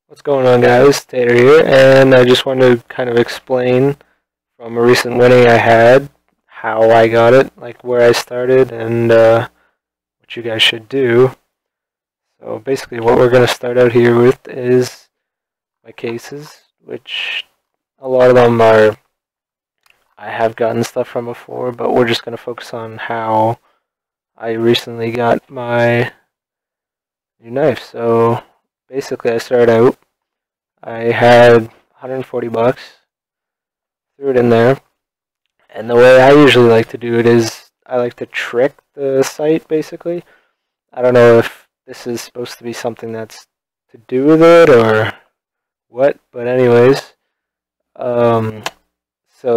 What's going on, guys? Tater here, and I just wanted to kind of explain from a recent winning I had how I got it, like where I started, and what you guys should do. So basically what we're going to start out here with is my cases, which a lot of them are I have gotten stuff from before, but we're just going to focus on how I recently got my new knife. So basically I started out, I had 140 bucks, threw it in there, and the way I usually like to do it is I like to trick the site, basically. I don't know if this is supposed to be something that's to do with it or what, but anyways, so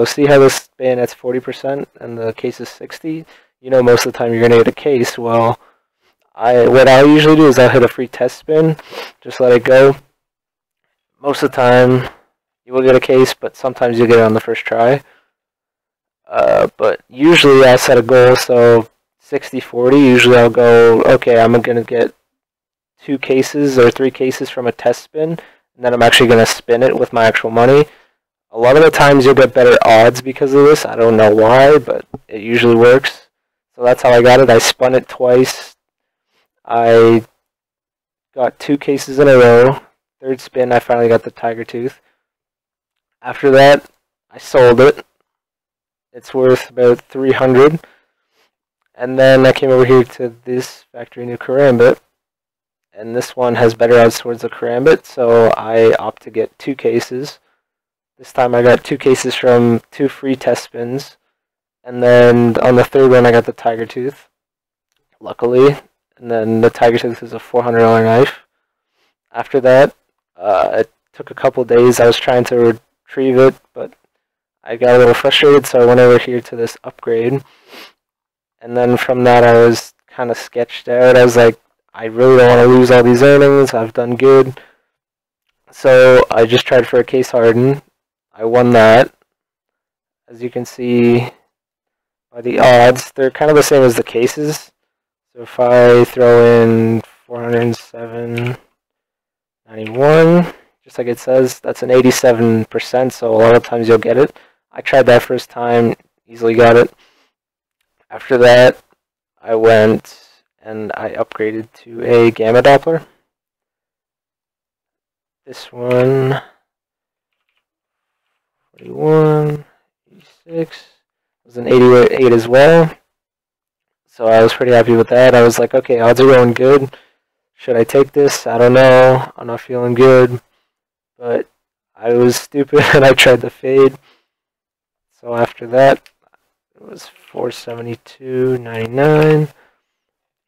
see how this bayonet's 40% and the case is 60? You know most of the time you're going to get a case. Well, what I usually do is I'll hit a free test spin, just let it go. Most of the time you will get a case, but sometimes you'll get it on the first try. But usually I set a goal, so 60-40, usually I'll go, okay, I'm going to get 2 cases or 3 cases from a test spin, and then I'm actually going to spin it with my actual money. A lot of the times you'll get better odds because of this. I don't know why, but it usually works. So that's how I got it. I spun it twice. I got 2 cases in a row. Third spin, I finally got the tiger tooth. After that, I sold it. It's worth about 300. And then I came over here to this factory new karambit. And this one has better odds towards the karambit, so I opt to get 2 cases. This time I got 2 cases from 2 free test spins. And then on the third one I got the tiger tooth, luckily. And then the tiger tooth is a $400 knife. After that, it took a couple days. I was trying to retrieve it, but I got a little frustrated, so I went over here to this upgrade. And then from that I was kind of sketched out. I was like, I really don't want to lose all these earnings. I've done good. So I just tried for a case harden. I won that. As you can see by the odds, they're kind of the same as the cases. So if I throw in 407.91, just like it says, that's an 87%, so a lot of times you'll get it. I tried that first time, easily got it. After that, I went and I upgraded to a gamma Doppler. This one, 41, 86, was an 88 as well. So I was pretty happy with that. I was like, okay, odds are going good. Should I take this? I don't know. I'm not feeling good. But I was stupid and I tried the fade. So after that, it was 472.99.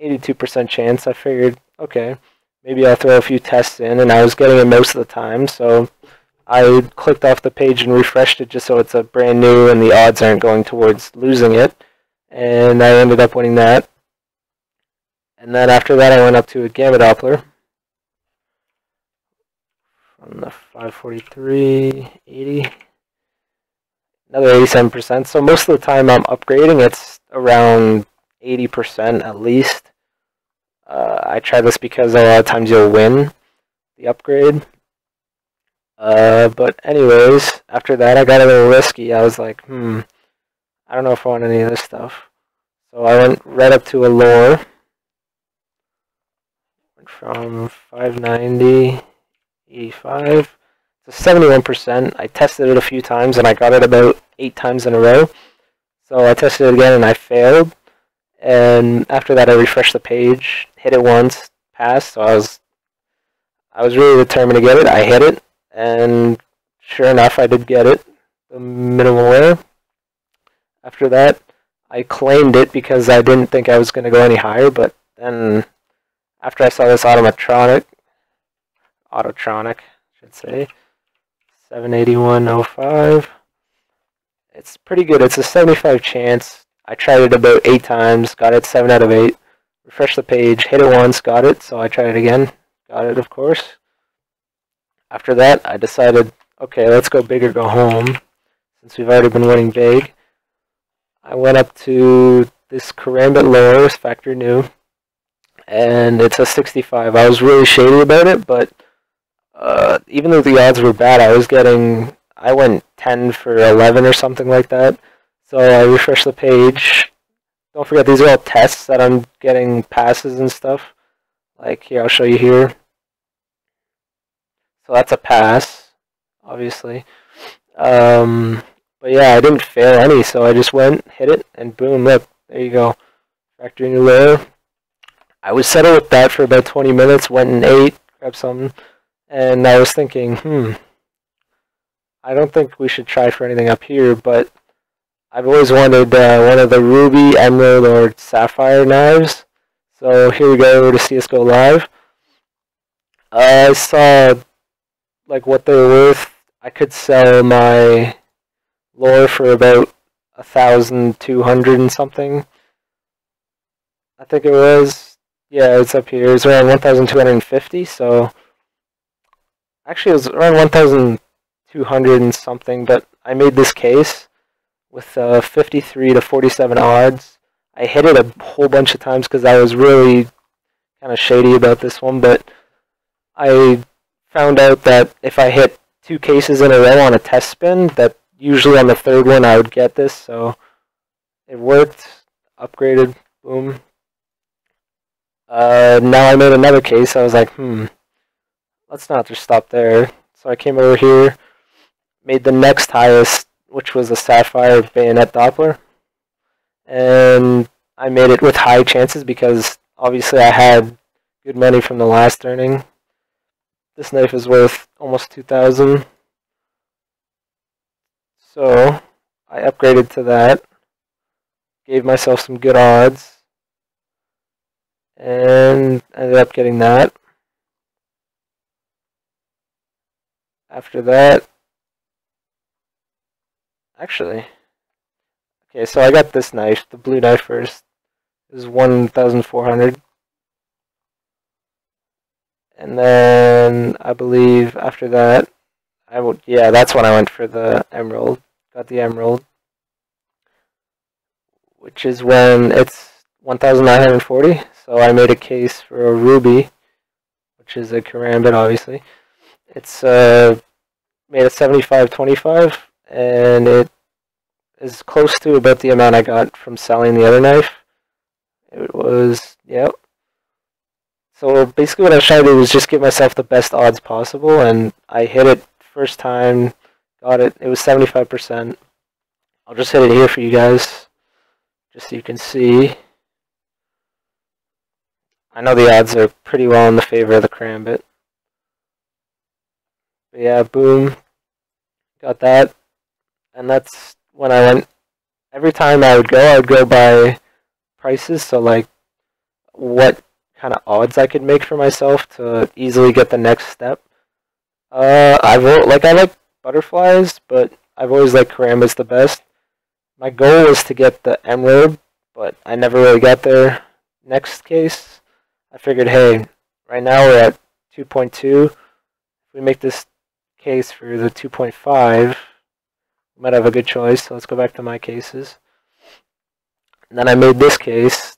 82% chance. I figured, okay, maybe I'll throw a few tests in, and I was getting it most of the time, so I clicked off the page and refreshed it just so it's a brand new and the odds aren't going towards losing it, and I ended up winning that. And then after that I went up to a gamma Doppler from the 543.80, another 87%, so most of the time I'm upgrading, it's around 80% at least. I try this because a lot of times you'll win the upgrade. But anyways, after that I got a little risky. I was like, I don't know if I want any of this stuff. So I went right up to a lore. Went from 590.85 to 71%. I tested it a few times and I got it about 8 times in a row. So I tested it again and I failed. And after that I refreshed the page, hit it once, passed, so I was really determined to get it. I hit it, and sure enough I did get it, the minimal wear. After that I claimed it because I didn't think I was going to go any higher, but then after I saw this autotronic, I should say, 781.05, it's pretty good. It's a 75 chance. I tried it about 8 times, got it 7 out of 8. Refreshed the page, hit it once, got it, so I tried it again. Got it, of course. After that, I decided, okay, let's go big or go home, since we've already been winning big. I went up to this karambit lower, factory new, and it's a 65. I was really shady about it, but even though the odds were bad, I went 10 for 11 or something like that. So I refreshed the page. Don't forget, these are all tests that I'm getting passes and stuff. Like here, I'll show you here. So that's a pass, obviously. But yeah, I didn't fail any, so I just went, hit it, and boom, look, there you go. Factory new layer. I was settled with that for about 20 minutes, went and ate, grabbed something, and I was thinking, I don't think we should try for anything up here, but I've always wanted one of the ruby, emerald, or sapphire knives. So here we go to CSGO Live. I saw like what they were worth. I could sell my lore for about 1,200 and something. I think it was. Yeah, it's up here. It's around 1,250. So actually, it was around 1,200 and something. But I made this case with 53 to 47 odds. I hit it a whole bunch of times because I was really kind of shady about this one, but I found out that if I hit 2 cases in a row on a test spin, that usually on the 3rd one I would get this, so it worked, upgraded, boom. Now I made another case. I was like, let's not just stop there. So I came over here, made the next highest, which was a sapphire bayonet Doppler, and I made it with high chances because obviously I had good money from the last earning. This knife is worth almost 2,000, so I upgraded to that, gave myself some good odds, and ended up getting that. After that, actually, okay, so I got this knife, the blue knife first. It was 1,400. And then I believe after that, yeah, that's when I went for the emerald. Got the emerald, which is when it's 1,940. So I made a case for a ruby, which is a karambit, obviously. It's made a 75-25, and it is close to about the amount I got from selling the other knife. It was, yep. So basically what I was trying to do was just give myself the best odds possible, and I hit it first time, got it. It was 75%. I'll just hit it here for you guys, just so you can see. I know the odds are pretty well in the favor of the karambit. But yeah, boom. Got that. And that's when I went. Every time I would go by prices, so like what kind of odds I could make for myself to easily get the next step. I like butterflies, but I've always liked karambits the best. My goal was to get the emerald, but I never really got there. Next case, I figured, hey, right now we're at 2.2. If we make this case for the 2.5, we might have a good choice. So let's go back to my cases. And then I made this case,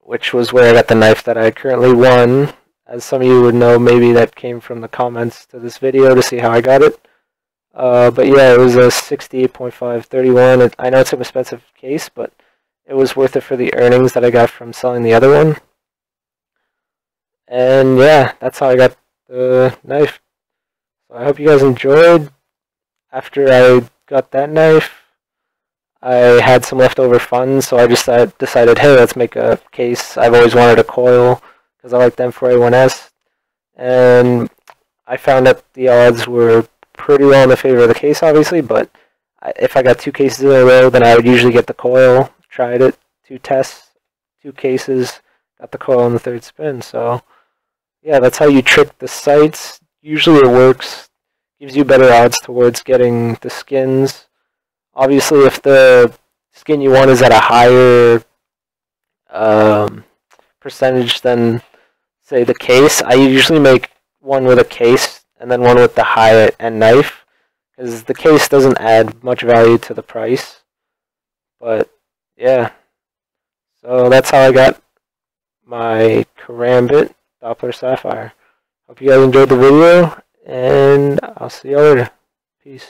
which was where I got the knife that I currently won. As some of you would know, maybe that came from the comments to this video to see how I got it. But yeah, it was a 68.531. I know it's an expensive case, but it was worth it for the earnings that I got from selling the other one. And yeah, that's how I got the knife. So I hope you guys enjoyed. After I got that knife, I had some leftover funds, so I just decided, hey, let's make a case. I've always wanted a coil because I like the M4A1S, and I found that the odds were pretty well in the favor of the case, obviously, but if I got 2 cases in a row, then I would usually get the coil. Tried it, 2 tests, 2 cases, got the coil on the 3rd spin. So yeah, that's how you trick the sites. Usually it works, gives you better odds towards getting the skins. Obviously, if the skin you want is at a higher percentage than, say, the case, I usually make one with a case and then one with the high-end knife, because the case doesn't add much value to the price. But yeah, so that's how I got my karambit Doppler Sapphire. Hope you guys enjoyed the video. And I'll see you later. Peace.